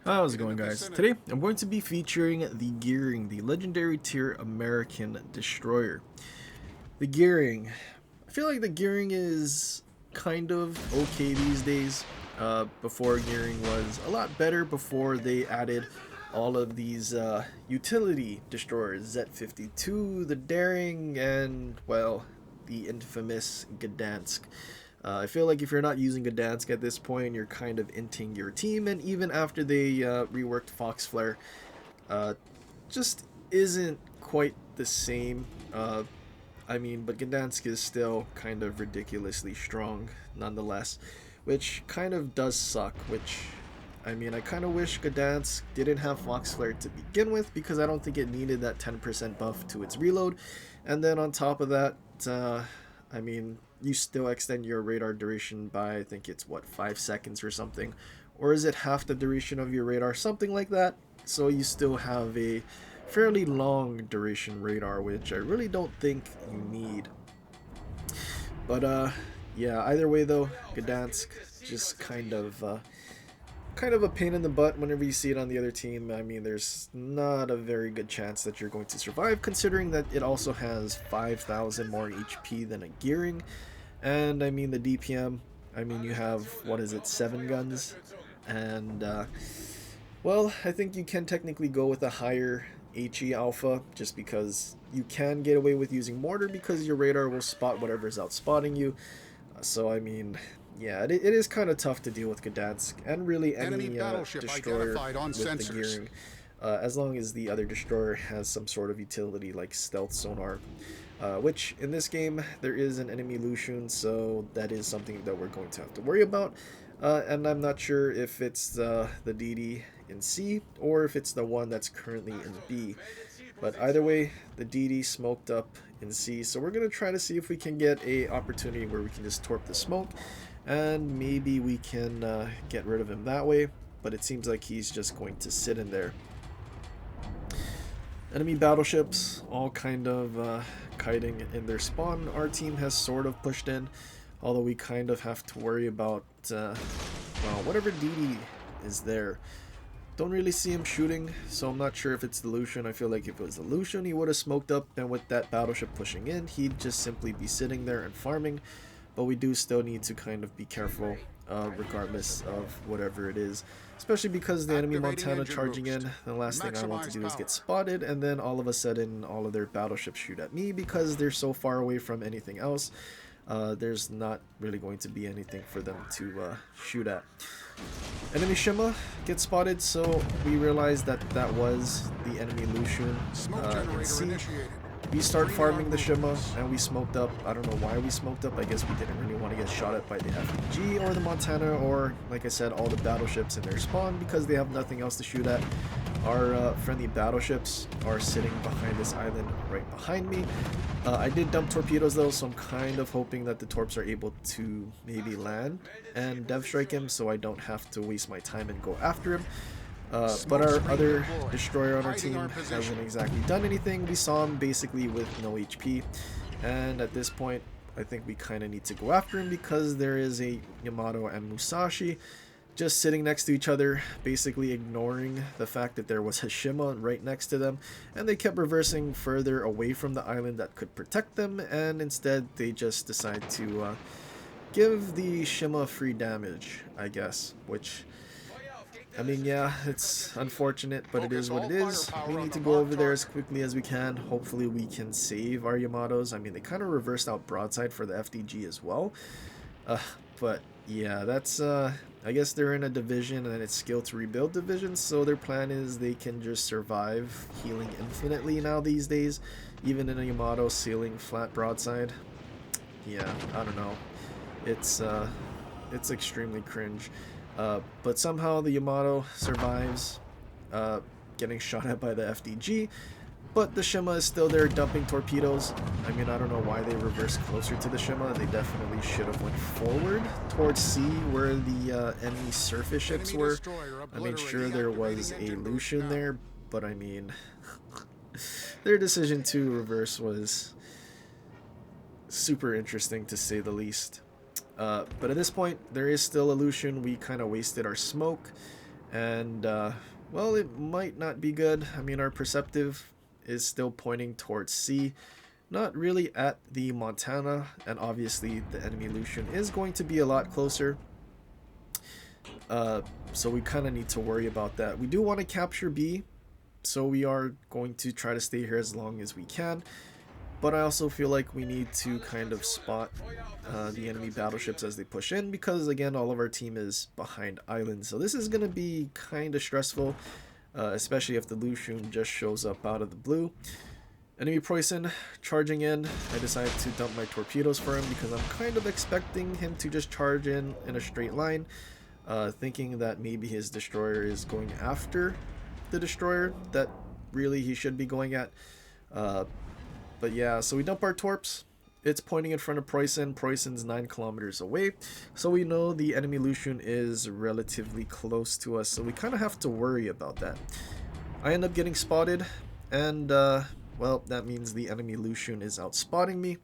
How's it going, guys? Today I'm going to be featuring the Gearing, the legendary tier American destroyer. The Gearing, I feel like the Gearing is kind of okay these days. Before, Gearing was a lot better before they added all of these utility destroyers, Z-52, the Daring, and, well, the infamous Gdansk. I feel like if you're not using Gdansk at this point, you're kind of inting your team, and even after they reworked Fox Flare, just isn't quite the same. But Gdansk is still kind of ridiculously strong nonetheless, which kind of does suck, I kind of wish Gdansk didn't have Fox Flare to begin with, because I don't think it needed that 10% buff to its reload, and then on top of that, you still extend your radar duration by, I think it's, 5 seconds or something, or is it half the duration of your radar, something like that, so you still have a fairly long duration radar, which I really don't think you need. But yeah, either way though, Gdansk just kind of a pain in the butt whenever you see it on the other team. There's not a very good chance that you're going to survive, considering that it also has 5,000 more HP than a Gearing. And the DPM, you have, 7 guns? And, well, I think you can technically go with a higher HE alpha, just because you can get away with using mortar because your radar will spot whatever's out spotting you. Yeah, it is kind of tough to deal with Gdansk, and really any destroyer with the Gearing, as long as the other destroyer has some sort of utility like stealth sonar, which in this game there is an enemy Lushun, so that is something that we're going to have to worry about. And I'm not sure if it's the DD in C or if it's the one that's currently in B. But either way, the DD smoked up in C, so we're going to try to see if we can get a opportunity where we can just torp the smoke, and maybe we can get rid of him that way, but it seems like he's just going to sit in there. Enemy battleships all kind of kiting in their spawn. Our team has sort of pushed in, although we kind of have to worry about, well, whatever DD is there. Don't really see him shooting, so I'm not sure if it's the Lushun. I feel like if it was the Lushun, he would have smoked up, and with that battleship pushing in, he'd just simply be sitting there and farming. But we do still need to kind of be careful, regardless of whatever it is. Especially because the enemy Montana charging in, the last thing I want to do is get spotted, and then all of a sudden all of their battleships shoot at me because they're so far away from anything else. There's not really going to be anything for them to shoot at. Enemy Shima gets spotted, so we realize that that was the enemy Lushun in C. We start farming the Shima, and we smoked up. I don't know why we smoked up. I guess we didn't really want to get shot at by the FPG or the Montana, or, like I said, all the battleships in their spawn, because they have nothing else to shoot at. Our friendly battleships are sitting behind this island right behind me. I did dump torpedoes though, so I'm kind of hoping that the torps are able to maybe land and dev strike him, so I don't have to waste my time and go after him. But our other destroyer on our team hasn't exactly done anything. We saw him basically with no HP, and at this point I think we kind of need to go after him, because there is a Yamato and Musashi just sitting next to each other, basically ignoring the fact that there was a Shima right next to them, and they kept reversing further away from the island that could protect them, and instead they just decide to give the Shima free damage, I guess, which, yeah, it's unfortunate, but it is what it is. We need to go over there as quickly as we can. Hopefully we can save our Yamatos. They kind of reversed out broadside for the FDG as well, but yeah, that's I guess they're in a division, and it's skill to rebuild division, so their plan is they can just survive healing infinitely now these days, even in a Yamato sealing flat broadside. Yeah, I don't know. It's extremely cringe. But somehow the Yamato survives getting shot at by the FDG, but the Shima is still there dumping torpedoes. I don't know why they reversed closer to the Shima. They definitely should have went forward towards C, where the enemy surface ships were. Sure, there was a Lushun there, but their decision to reverse was super interesting, to say the least. But at this point, there is still a Lushun. We kind of wasted our smoke, And, well, it might not be good. I mean, our perceptive is still pointing towards C, not really at the Montana, and obviously the enemy Lucian is going to be a lot closer. Uh, so we kind of need to worry about that. We do want to capture B, so we are going to try to stay here as long as we can. But I also feel like we need to kind of spot the enemy battleships as they push in, because again, all of our team is behind islands. So this is going to be kind of stressful, especially if the Lushun just shows up out of the blue. Enemy Preußen charging in. I decided to dump my torpedoes for him because I'm kind of expecting him to just charge in a straight line, thinking that maybe his destroyer is going after the destroyer that really he should be going at. But yeah, so we dump our torps. It's pointing in front of Preußen. Preußen's 9 kilometers away, so we know the enemy Lushun is relatively close to us, so we kind of have to worry about that. I end up getting spotted, and well, that means the enemy Lushun is outspotting me,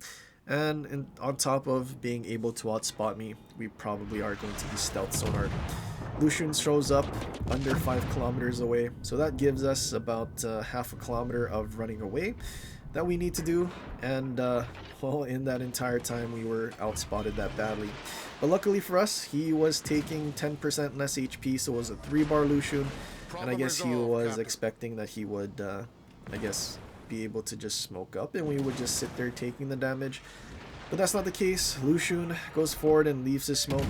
and on top of being able to outspot me, we probably are going to be stealth sonar. Lushun shows up under 5 kilometers away, so that gives us about half a kilometer of running away that we need to do, and well, in that entire time we were outspotted that badly. But luckily for us, he was taking 10% less HP, so it was a 3-bar Lushun, and I guess he was expecting that he would, I guess, be able to just smoke up and we would just sit there taking the damage. But that's not the case. Lushun goes forward and leaves his smoke,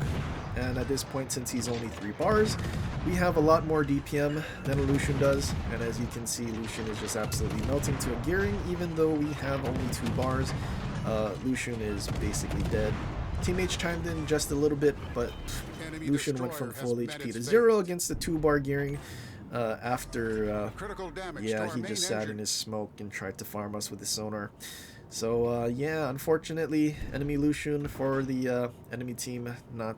and at this point, since he's only 3 bars, we have a lot more DPM than a Lushun does, and as you can see, Lushun is just absolutely melting to a gearing. Even though we have only 2 bars, Lushun is basically dead. Teammates chimed in just a little bit, but Lushun went from full HP to 0 against the 2-bar gearing. After yeah, he just sat in his smoke and tried to farm us with his sonar. So yeah, unfortunately, enemy Lushun for the enemy team, not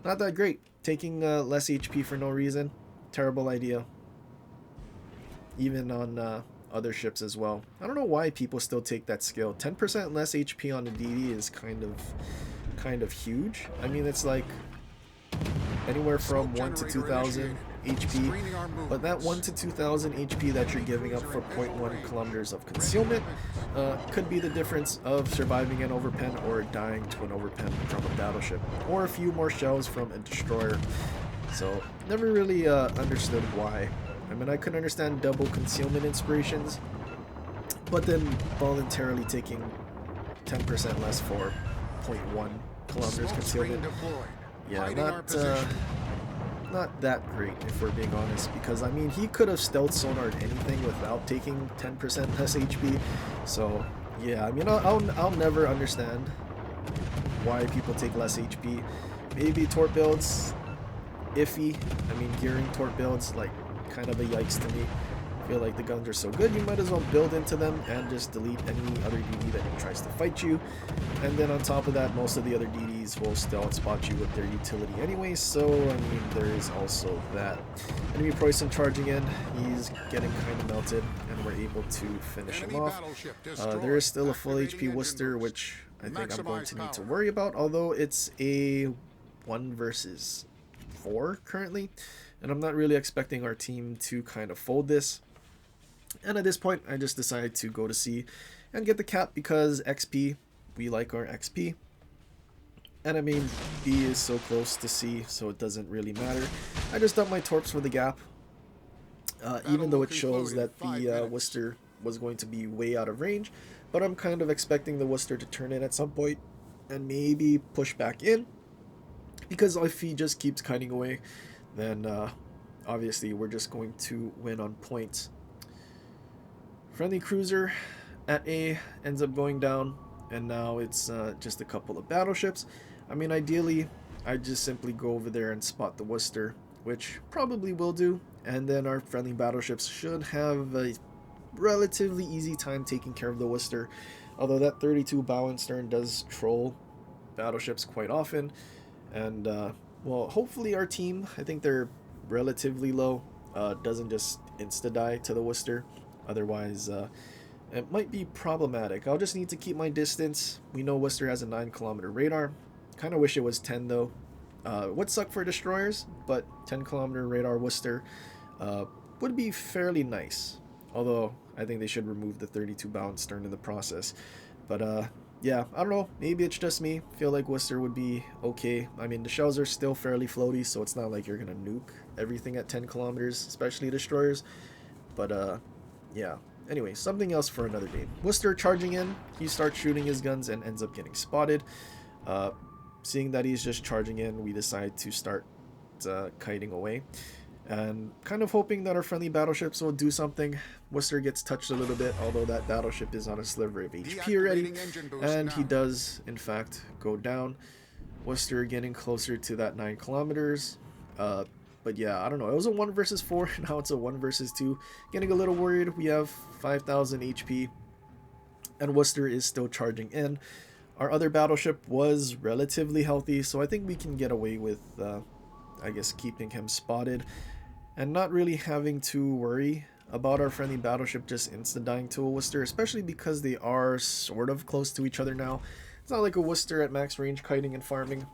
that great. Taking less HP for no reason, terrible idea. Even on other ships as well. I don't know why people still take that skill. 10% less HP on the DD is kind of huge. I mean, it's like anywhere from 1 to 2,000 HP, but that 1 to 2,000 HP that you're giving up for 0.1 kilometers of concealment could be the difference of surviving an overpen or dying to an overpen from a battleship, or a few more shells from a destroyer. So never really understood why. I mean, I could understand double concealment inspirations, but then voluntarily taking 10% less for 0.1 kilometers concealment, yeah, not that great, if we're being honest, because I mean, he could have stealth sonared anything without taking 10% less HP. So yeah, I mean, I'll never understand why people take less HP. Maybe torp builds, iffy. I mean, gearing torp builds, like, kind of a yikes to me. I feel like the guns are so good, you might as well build into them and just delete any other DD that tries to fight you. And then on top of that, most of the other DDs will still spot you with their utility anyway, so I mean, there is also that. Enemy Preußen charging in, he's getting kind of melted, and we're able to finish him off. There is still a full HP Worcester, which I think I'm going to need to worry about, although it's a 1 versus 4 currently, and I'm not really expecting our team to kind of fold this. And at this point, I just decided to go to C and get the cap because XP, we like our XP. And I mean, B is so close to C, so it doesn't really matter. I just dumped my torps for the gap, even though it shows that the Worcester was going to be way out of range. But I'm kind of expecting the Worcester to turn in at some point and maybe push back in. Because if he just keeps kiting away, then obviously we're just going to win on points. Friendly cruiser at A ends up going down, and now it's just a couple of battleships. I mean, ideally, I just simply go over there and spot the Worcester, which probably will do, and then our friendly battleships should have a relatively easy time taking care of the Worcester, although that 32 bow and stern does troll battleships quite often. And well, hopefully our team, I think they're relatively low, doesn't just insta-die to the Worcester. Otherwise, it might be problematic. I'll just need to keep my distance. We know Worcester has a 9-kilometer radar. Kind of wish it was 10 though. Would suck for destroyers, but 10-kilometer radar Worcester would be fairly nice. Although I think they should remove the 32 bound stern in the process. But yeah, I don't know. Maybe it's just me. Feel like Worcester would be okay. I mean, the shells are still fairly floaty, so it's not like you're gonna nuke everything at 10 kilometers, especially destroyers. But yeah. Anyway, something else for another day. Worcester charging in. He starts shooting his guns and ends up getting spotted. Seeing that he's just charging in, we decide to start kiting away. And kind of hoping that our friendly battleships will do something. Worcester gets touched a little bit, although that battleship is on a sliver of HP already. And he does, in fact, go down. Worcester getting closer to that 9 kilometers. But yeah, I don't know. It was a 1 versus 4. Now it's a 1 versus 2. Getting a little worried. We have 5,000 HP. And Worcester is still charging in. Our other battleship was relatively healthy, so I think we can get away with, I guess, keeping him spotted. And not really having to worry about our friendly battleship just insta-dying to a Worcester, especially because they are sort of close to each other now. It's not like a Worcester at max range kiting and farming.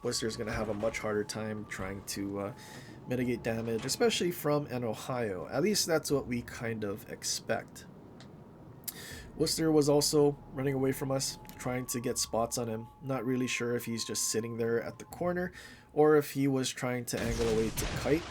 Worcester is going to have a much harder time trying to mitigate damage, especially from an Ohio. At least that's what we kind of expect. Worcester was also running away from us, trying to get spots on him. Not really sure if he's just sitting there at the corner or if he was trying to angle away to kite.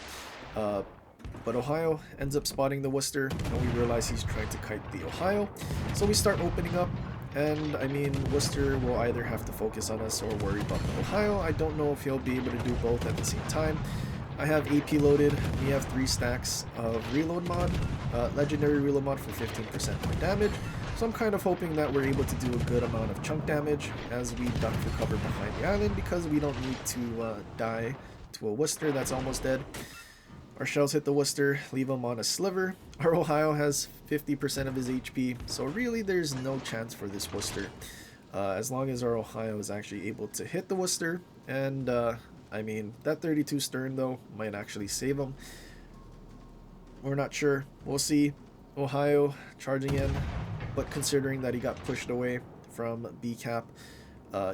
But Ohio ends up spotting the Worcester, and we realize he's trying to kite the Ohio. So we start opening up, and I mean, Worcester will either have to focus on us or worry about the Ohio. I don't know if he'll be able to do both at the same time. I have AP loaded. We have 3 stacks of reload mod, legendary reload mod for 15% more damage. So I'm kind of hoping that we're able to do a good amount of chunk damage as we duck for cover behind the island, because we don't need to die to a Worcester that's almost dead. Our shells hit the Worcester, leave him on a sliver. Our Ohio has 50% of his HP, so really there's no chance for this Worcester. As long as our Ohio is actually able to hit the Worcester, and I mean, that 32 stern though might actually save him. We're not sure. We'll see. Ohio charging in, but considering that he got pushed away from B-cap,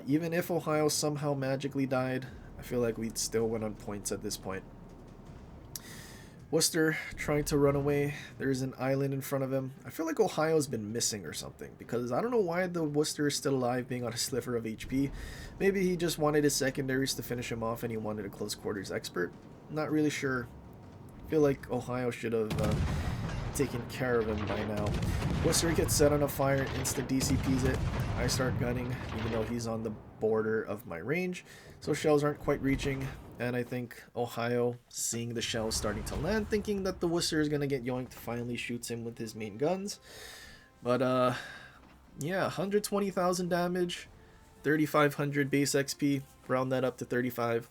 even if Ohio somehow magically died, I feel like we'd still win on points at this point. Worcester trying to run away. There's an island in front of him. I feel like Ohio's been missing or something, because I don't know why the Worcester is still alive being on a sliver of HP. Maybe he just wanted his secondaries to finish him off and he wanted a close quarters expert. Not really sure. I feel like Ohio should have taken care of him by now. Worcester gets set on a fire and instant DCPs it. I start gunning even though he's on the border of my range, so shells aren't quite reaching. And I think Ohio, seeing the shells starting to land, thinking that the Worcester is going to get yoinked, finally shoots him with his main guns. But yeah, 120,000 damage, 3,500 base XP, round that up to 35.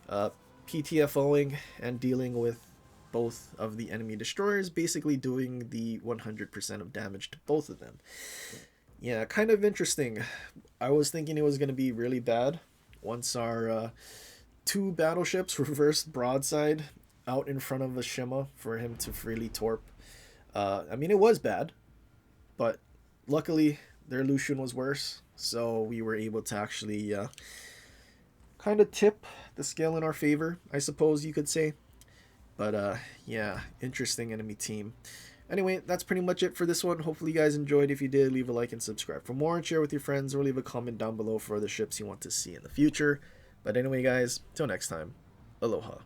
PTFOing and dealing with both of the enemy destroyers, basically doing the 100% of damage to both of them. Yeah, kind of interesting. I was thinking it was going to be really bad once our 2 battleships reversed broadside out in front of a Shima for him to freely torp. I mean, it was bad, but luckily their Lushun was worse, so we were able to actually kind of tip the scale in our favor, I suppose you could say. But yeah, interesting enemy team. Anyway, that's pretty much it for this one. Hopefully you guys enjoyed. If you did, leave a like and subscribe for more, and share with your friends, or leave a comment down below for other ships you want to see in the future. But anyway, guys, till next time, aloha.